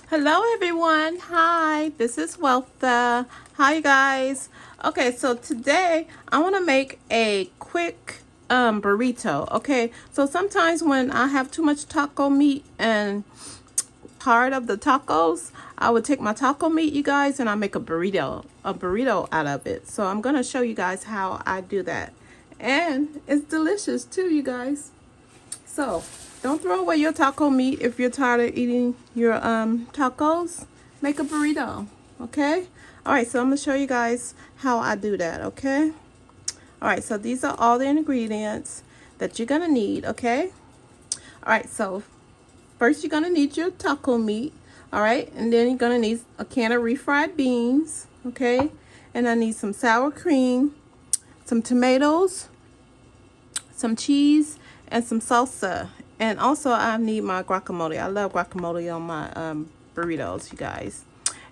Hello everyone. Hi, this is Weltha. Hi you guys. Okay, so today I want to make a quick burrito. Okay, so sometimes when I have too much taco meat and part of the tacos, I would take my taco meat, you guys, and I make a burrito out of it. So I'm gonna show you guys how I do that, and it's delicious too, you guys. So don't throw away your taco meat if you're tired of eating your tacos. Make a burrito, okay? All right, so I'm gonna show you guys how I do that, okay? All right, so these are all the ingredients that you're gonna need, okay? All right, so first you're gonna need your taco meat, all right? And then you're gonna need a can of refried beans, okay? And I need some sour cream, some tomatoes, some cheese, and some salsa. And also I need my guacamole. I love guacamole on my burritos, you guys.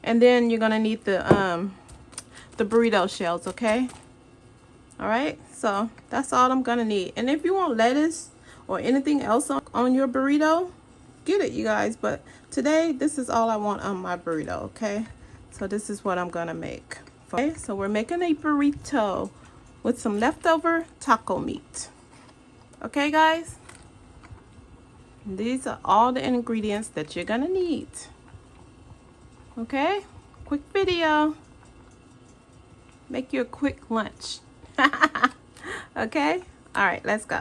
And then you're gonna need the burrito shells, okay? All right, so that's all I'm gonna need. And if you want lettuce or anything else on your burrito, get it, you guys. But today, this is all I want on my burrito, okay? So this is what I'm gonna make. Okay, so we're making a burrito with some leftover taco meat. Okay, guys? These are all the ingredients that you're gonna need. Okay? Quick video. Make you a quick lunch. Okay? All right, let's go.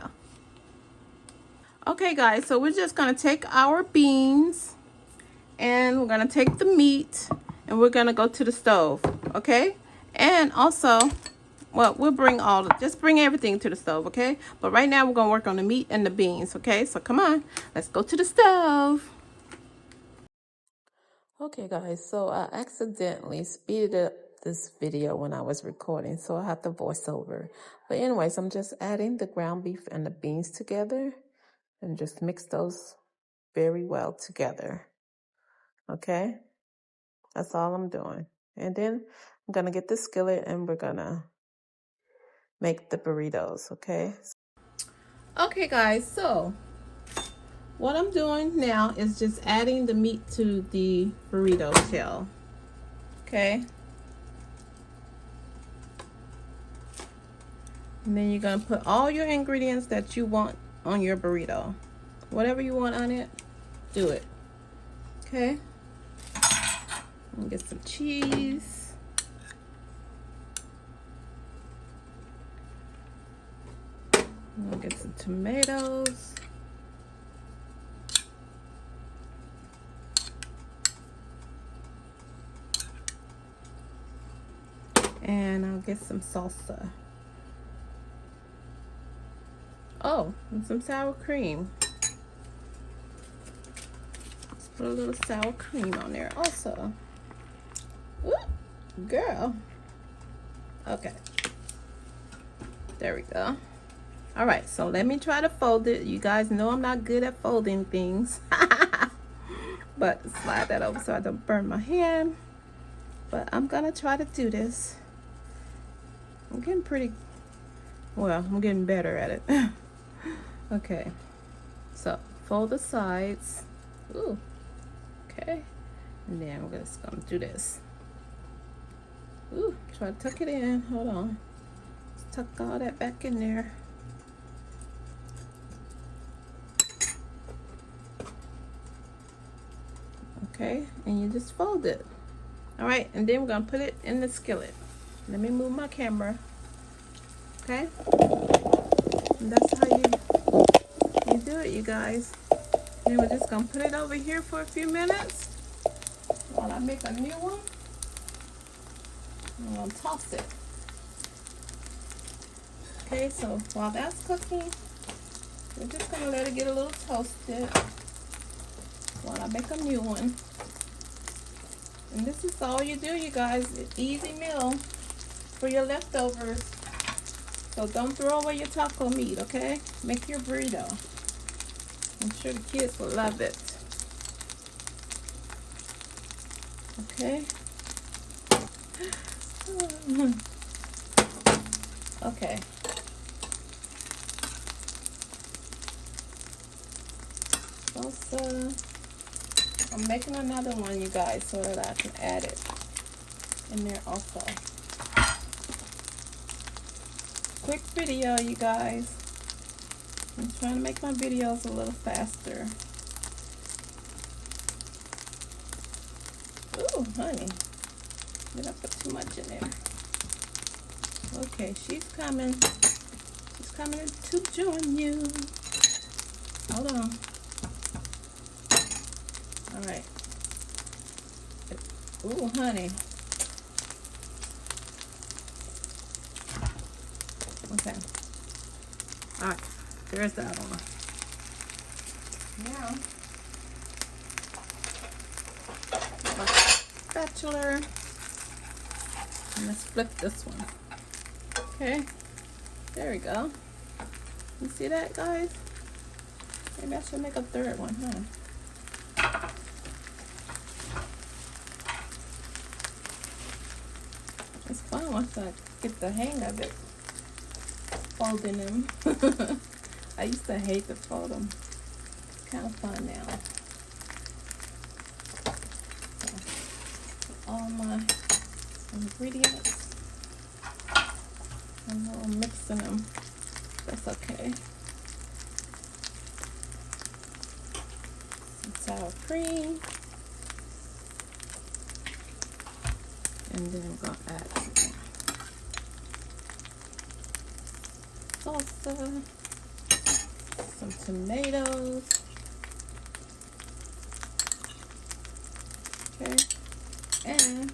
Okay, guys, so we're just gonna take our beans and we're gonna take the meat and we're gonna go to the stove, okay? And also, well, we'll bring just bring everything to the stove, okay? But right now we're gonna work on the meat and the beans, okay? So come on, let's go to the stove. Okay guys, so I accidentally speeded up this video when I was recording, so I have to voice over. But anyways, I'm just adding the ground beef and the beans together and just mix those very well together, okay? That's all I'm doing. And then I'm gonna get the skillet and we're gonna make the burritos, okay? Okay guys, so what I'm doing now is just adding the meat to the burrito shell, okay? And then you're gonna put all your ingredients that you want on your burrito. Whatever you want on it, do it, okay? And get some cheese. And I'll get some tomatoes. And I'll get some salsa. Oh, and some sour cream. Let's put a little sour cream on there also. Ooh, girl. Okay. There we go. All right, so let me try to fold it. You guys know I'm not good at folding things. But slide that over so I don't burn my hand. But I'm gonna try to do this. I'm getting I'm getting better at it. Okay, so fold the sides. Ooh, okay. And then we're just gonna do this. Ooh, try to tuck it in. Hold on. Let's tuck all that back in there. Okay, and you just fold it. All right, and then we're gonna put it in the skillet. Let me move my camera. Okay, and that's how you do it, you guys. Then we're just gonna put it over here for a few minutes while I make a new one. I'm gonna toss it. Okay, so while that's cooking, we're just gonna let it get a little toasted while I make a new one. And this is all you do, you guys. An easy meal for your leftovers. So don't throw away your taco meat, okay? Make your burrito. I'm sure the kids will love it. Okay. Okay. Salsa. I'm making another one, you guys, so that I can add it in there also. Quick video, you guys. I'm trying to make my videos a little faster. Ooh, honey. Did I put too much in there? Okay, she's coming. She's coming to join you. Hold on. All right. Ooh, honey. Okay. All right. There's that one. Now, my spatula. And let's flip this one. Okay. There we go. You see that, guys? Maybe I should make a third one, huh? It's fun once I get the hang of it. Folding them. I used to hate to fold them. It's kind of fun now. So, all my ingredients. I'm a little mixing them. That's okay. Some sour cream. And then I'm going to add salsa, some tomatoes, okay, and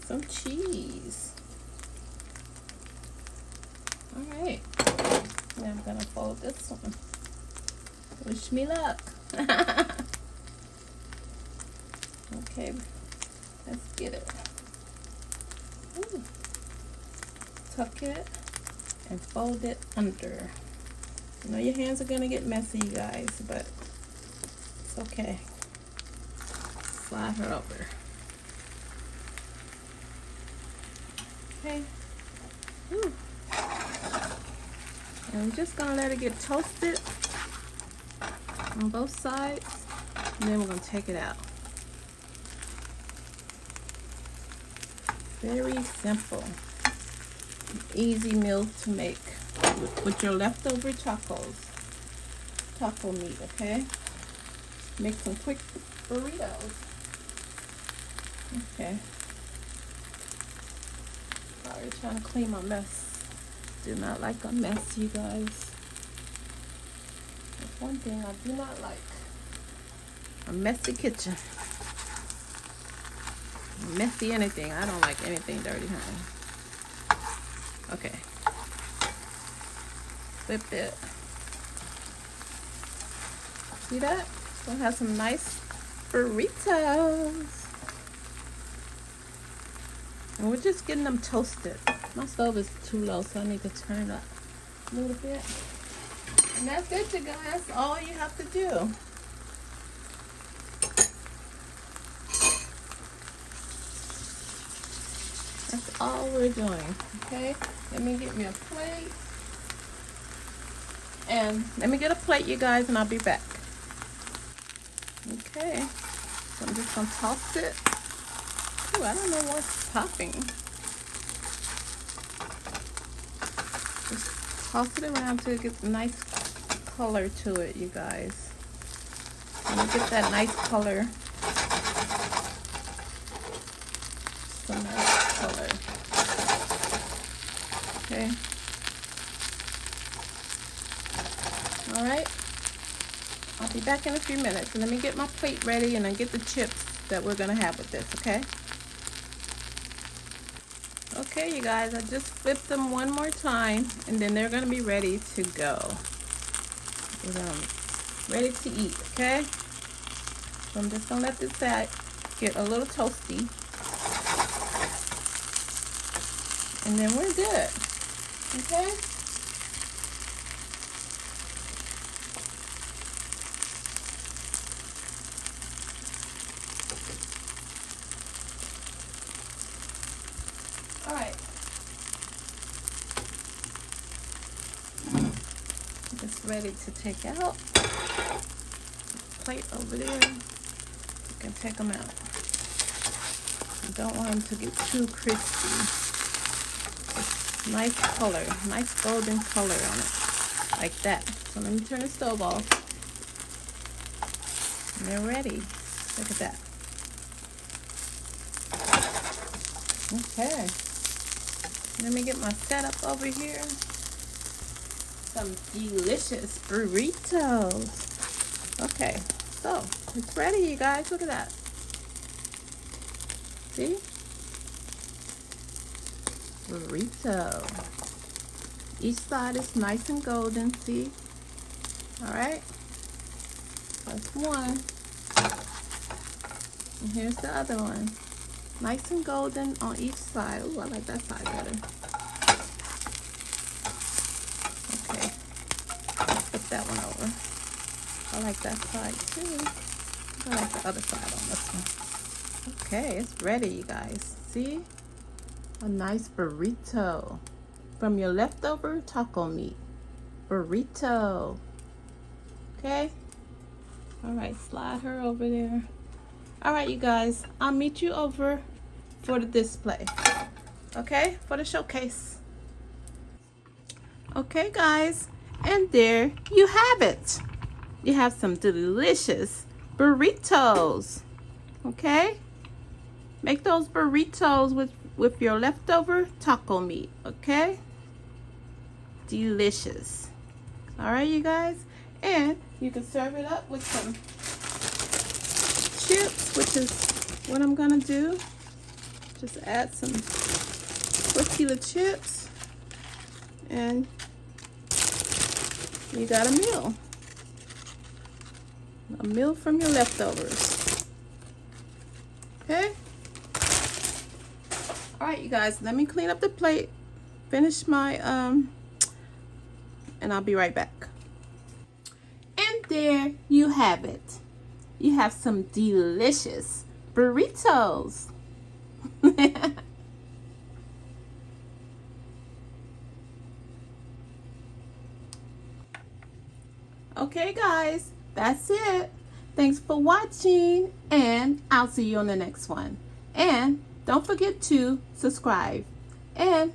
some cheese. All right, now I'm gonna fold this one. Wish me luck. Okay, let's get it. Ooh. Tuck it and fold it under. I know your hands are gonna get messy, you guys, but it's okay. Slide her over. Okay. Ooh. And I'm just gonna let it get toasted on both sides, and then we're gonna take it out. Very simple, easy meal to make with your leftover taco meat, okay? Make some quick burritos. Okay. Sorry, trying to clean my mess. Do not like a mess, you guys. That's one thing I do not like. A messy kitchen. Messy anything. I don't like anything dirty, honey. Okay. Flip it. See that? We'll have some nice burritos. And we're just getting them toasted. My stove is too low, so I need to turn it up a little bit. And that's it, you guys. That's all you have to do. That's all we're doing, okay? Let me get me a plate. And let me get a plate, you guys, and I'll be back. Okay, so I'm just gonna toss it. Ooh, I don't know what's popping. Just toss it around till it gets a nice color to it, you guys. Let me get that nice color. Some nice color. Okay. All right. I'll be back in a few minutes. So let me get my plate ready and then get the chips that we're gonna have with this, okay? Okay, you guys, I just flipped them one more time and then they're gonna be ready to go. Ready to eat, okay? So I'm just gonna let this side get a little toasty. And then we're good, okay? All right. Just ready to take out. Plate over there. can take them out. You don't want them to get too crispy. It's nice color, nice golden color on it, like that. So let me turn the stove off. And they're ready. Look at that. Okay. Let me get my setup over here. Some delicious burritos. Okay, so it's ready, you guys. Look at that. See? Burrito. Each side is nice and golden, see? All right. That's one. And here's the other one. Nice and golden on each side. Ooh, I like that side better. Okay. Flip that one over. I like that side too. I like the other side on this one. Okay, it's ready, you guys. See? A nice burrito from your leftover taco meat. Burrito. Okay? Alright, slide her over there. Alright, you guys. I'll meet you over for the display. Okay? For the showcase. Okay, guys. And there you have it. You have some delicious burritos. Okay? Make those burritos with your leftover taco meat. Okay? Delicious. Alright, you guys. And you can serve it up with some chips, which is what I'm gonna do. Just add some tortilla chips, and you got a meal from your leftovers. Okay. All right, you guys, let me clean up the plate, finish my and I'll be right back. And there you have it. You have some delicious burritos. Okay, guys, that's it. Thanks for watching, and I'll see you on the next one. And don't forget to subscribe, and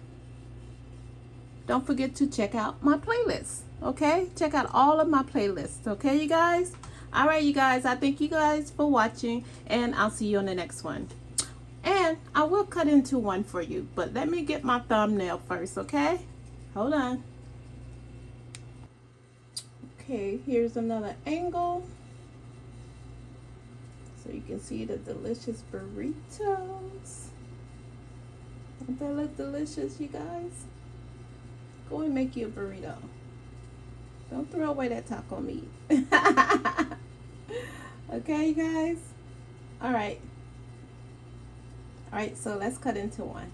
don't forget to check out my playlist. Okay, check out all of my playlists. Okay, you guys. All right, you guys, I thank you guys for watching, and I'll see you on the next one. And I will cut into one for you, but let me get my thumbnail first. Okay, hold on. Okay, here's another angle so you can see the delicious burritos. Don't they look delicious, you guys? Go and make you a burrito. Don't throw away that taco meat. Okay, you guys? All right, so let's cut into one.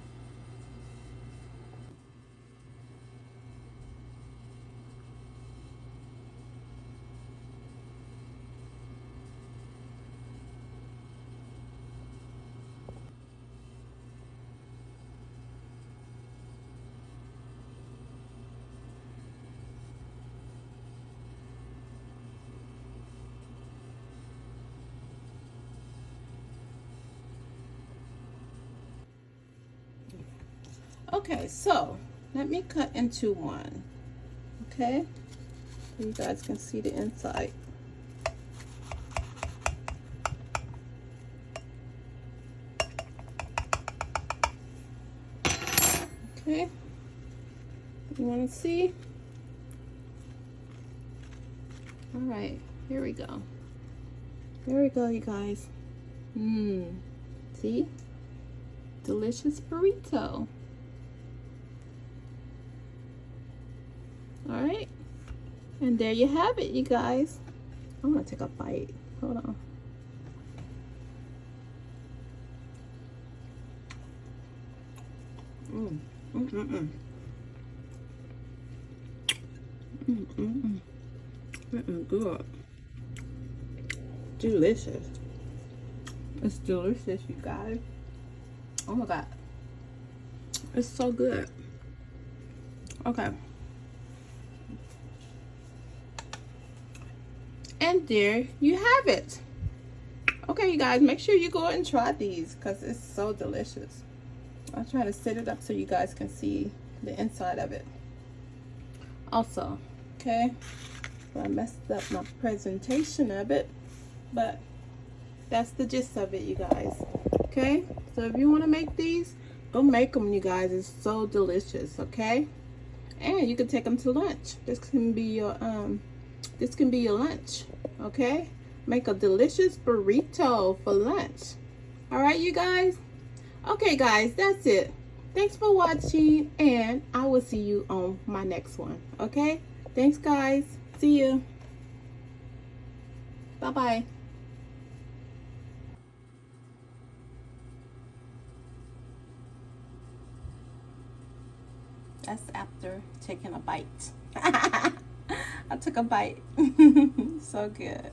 Okay, so let me cut into one. Okay, so you guys can see the inside. Okay, you want to see? All right, here we go. Here we go, you guys. See? Delicious burrito. All right, and there you have it, you guys. I'm gonna take a bite. Hold on. Good. Delicious. It's delicious, you guys. Oh my God, it's so good. Okay. And there you have it. Okay, you guys, make sure you go and try these because it's so delicious. I'll try to set it up so you guys can see the inside of it also. Okay, so I messed up my presentation of it, but that's the gist of it, you guys. Okay, so if you want to make these, go make them, you guys. It's so delicious. Okay, and you can take them to lunch. This can be your lunch. Okay, make a delicious burrito for lunch. All right, you guys. Okay, guys, that's it. Thanks for watching, and I will see you on my next one. Okay, thanks, guys. See you. Bye bye. That's after taking a bite. I took a bite. So good.